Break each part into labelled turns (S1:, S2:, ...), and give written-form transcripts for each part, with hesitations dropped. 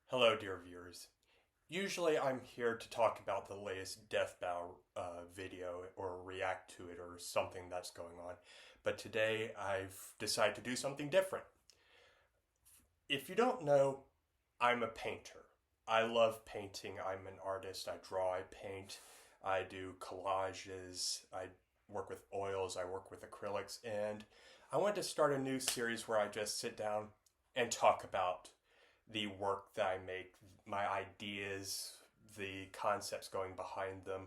S1: Hello, dear viewers. Usually I'm here to talk about the latest Deathbow video or react to it or something that's going on, but today I've decided to do something different. If you don't know, I'm a painter. I love painting. I'm an artist. I draw, I paint, I do collages, I work with oils, I work with acrylics, and I wanted to start a new series where I just sit down and talk about the work that I make, my ideas, the concepts going behind them,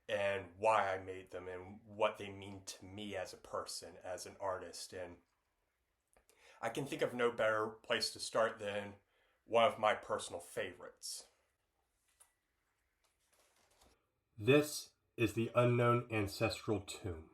S1: and why I made them, and what they mean to me as a person, as an artist. And I can think of no better place to start than one of my personal favorites. This is the unknown ancestral tomb.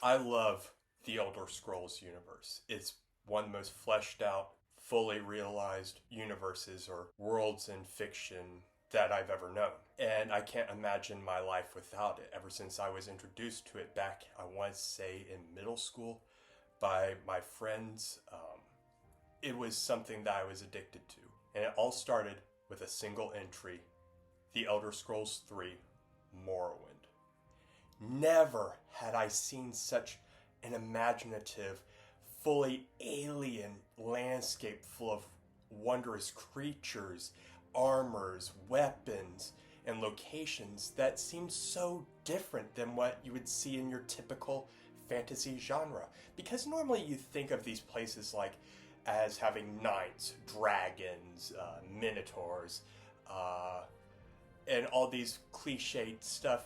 S1: I love the Elder Scrolls universe. It's one of the most fleshed out, fully realized universes or worlds in fiction that I've ever known. And I can't imagine my life without it. Ever since I was introduced to it back, I want to say in middle school, by my friends, it was something that I was addicted to. And it all started with a single entry, The Elder Scrolls 3, Morrowind. Never had I seen such an imaginative, fully alien landscape full of wondrous creatures, armors, weapons, and locations that seemed so different than what you would see in your typical fantasy genre. Because normally you think of these places like as having knights, dragons, minotaurs, and all these cliched stuff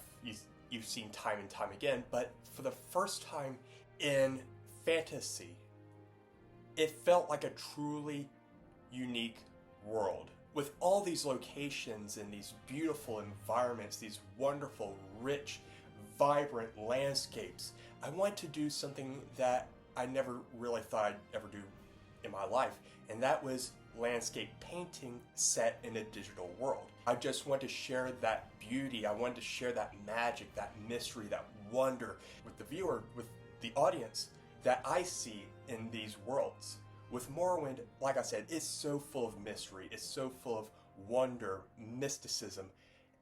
S1: you've seen time and time again. But for the first time in fantasy, it felt like a truly unique world with all these locations and these beautiful environments, these wonderful, rich, vibrant landscapes. I wanted to do something that I never really thought I'd ever do in my life, and that was landscape painting set in a digital world. I just want to share that beauty. I wanted to share that magic, that mystery, that wonder with the viewer, with the audience that I see in these worlds. With Morrowind, like I said, it's so full of mystery, it's so full of wonder, mysticism,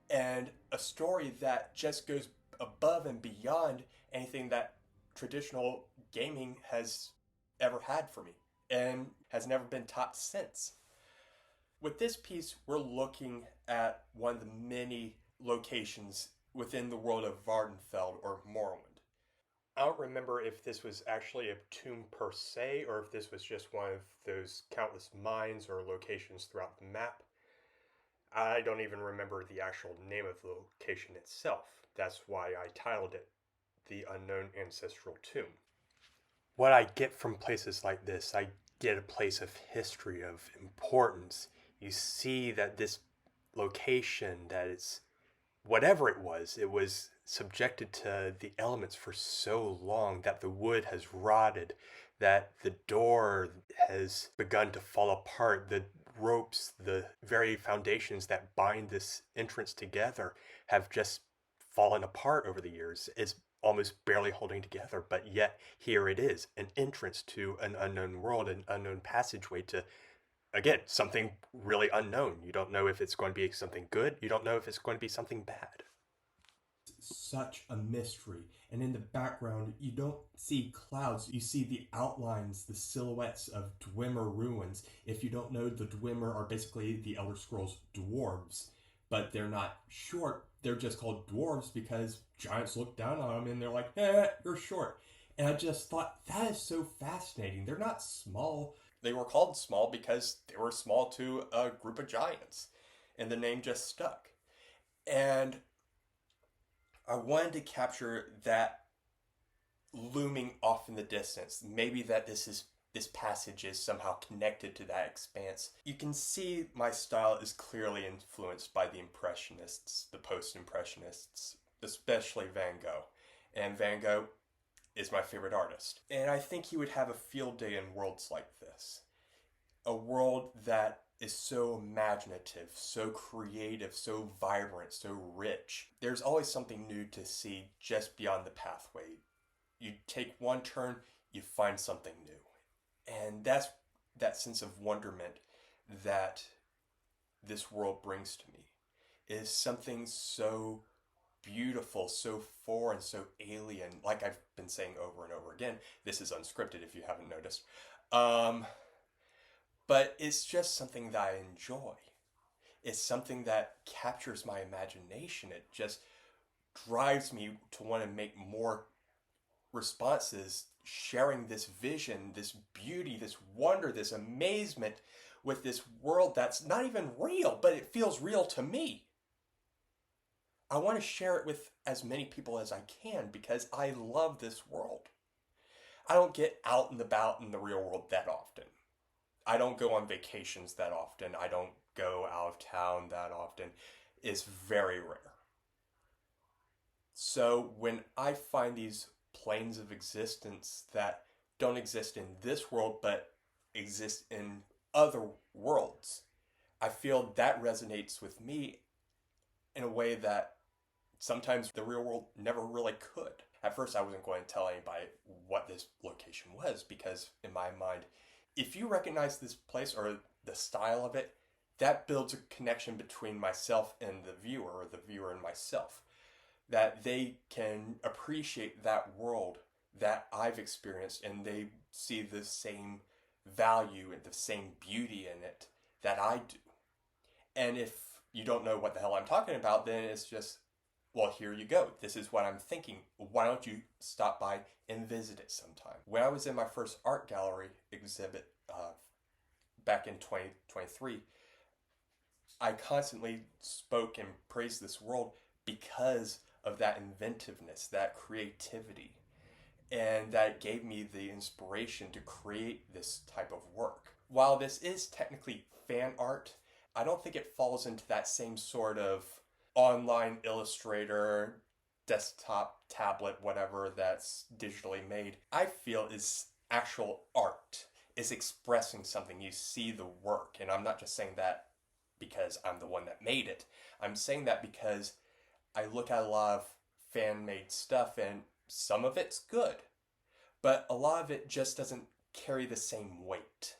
S1: and a story that just goes above and beyond anything that traditional gaming has ever had for me and has never been taught since. With this piece, we're looking at one of the many locations within the world of Vardenfeld or Morrowind. I don't remember if this was actually a tomb per se or if this was just one of those countless mines or locations throughout the map. I don't even remember the actual name of the location itself. That's why I titled it The Unknown Ancestral Tomb. What I get from places like this, I get a place of history, of importance. You see that this location, that it's whatever it was subjected to the elements for so long that the wood has rotted, that the door has begun to fall apart, the ropes, the very foundations that bind this entrance together have just fallen apart over the years. It's almost barely holding together, but yet here it is, an entrance to an unknown world, an unknown passageway to, again, something really unknown. You don't know if it's going to be something good. You don't know if it's going to be something bad. Such a mystery. And in the background, you don't see clouds. You see the outlines, the silhouettes of Dwemer ruins. If you don't know, the Dwemer are basically the Elder Scrolls dwarves. But they're not short. They're just called dwarves because giants look down on them and they're like, you're short. And I just thought, that is so fascinating. They're not small. They were called small because they were small to a group of giants. And the name just stuck. And I wanted to capture that looming off in the distance. Maybe that this passage is somehow connected to that expanse. You can see my style is clearly influenced by the Impressionists, the Post-Impressionists, especially Van Gogh. And Van Gogh is my favorite artist. And I think he would have a field day in worlds like this. A world that is so imaginative, so creative, so vibrant, so rich. There's always something new to see just beyond the pathway. You take one turn, you find something new. And that's that sense of wonderment that this world brings to me is something so beautiful, so foreign, so alien. Like I've been saying over and over again, this is unscripted if you haven't noticed. Um, but it's just something that I enjoy. It's something that captures my imagination. It just drives me to want to make more responses, sharing this vision, this beauty, this wonder, this amazement with this world that's not even real, but it feels real to me. I want to share it with as many people as I can because I love this world. I don't get out and about in the real world that often. I don't go on vacations that often. I don't go out of town that often. It's very rare. So when I find these planes of existence that don't exist in this world but exist in other worlds, I feel that resonates with me in a way that sometimes the real world never really could. At first, I wasn't going to tell anybody what this location was because, in my mind, if you recognize this place or the style of it, that builds a connection between myself and the viewer, or the viewer and myself, that they can appreciate that world that I've experienced and they see the same value and the same beauty in it that I do. And if you don't know what the hell I'm talking about, then it's just, well, here you go. This is what I'm thinking. Why don't you stop by and visit it sometime? When I was in my first art gallery exhibit back in 2023, I constantly spoke and praised this world because of that inventiveness, that creativity, and that gave me the inspiration to create this type of work. While this is technically fan art, I don't think it falls into that same sort of online Illustrator, desktop, tablet, whatever that's digitally made. I feel is actual art, is expressing something. You see the work, and I'm not just saying that because I'm the one that made it. I'm saying that because I look at a lot of fan-made stuff and some of it's good, but a lot of it just doesn't carry the same weight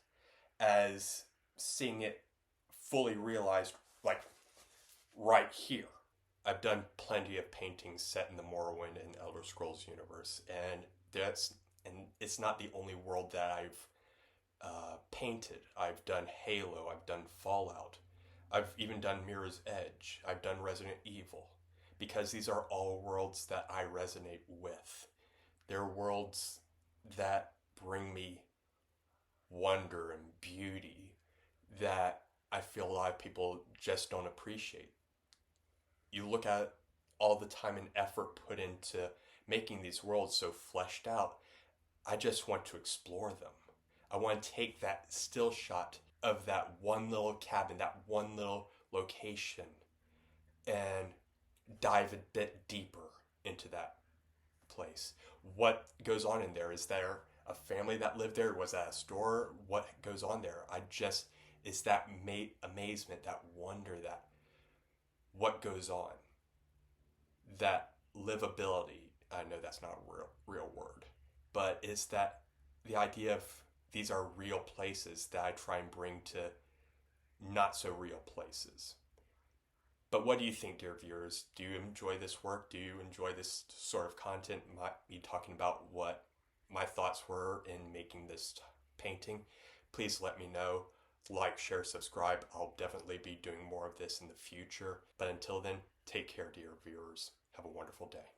S1: as seeing it fully realized, like right here. I've done plenty of paintings set in the Morrowind and Elder Scrolls universe, and it's not the only world that I've painted. I've done Halo, I've done Fallout, I've even done Mirror's Edge, I've done Resident Evil, because these are all worlds that I resonate with. They're worlds that bring me wonder and beauty that I feel a lot of people just don't appreciate. You look at all the time and effort put into making these worlds so fleshed out. I just want to explore them. I want to take that still shot of that one little cabin, that one little location, and dive a bit deeper into that place. What goes on in there? Is there a family that lived there? Was that a store? What goes on there? It's that amazement, that wonder, that what goes on, that livability. I know that's not a real word, but it's that the idea of these are real places that I try and bring to not so real places. But what do you think, dear viewers? Do you enjoy this work? Do you enjoy this sort of content? Me talking about what my thoughts were in making this painting? Please let me know. Like, share, subscribe. I'll definitely be doing more of this in the future. But until then, take care, dear viewers. Have a wonderful day.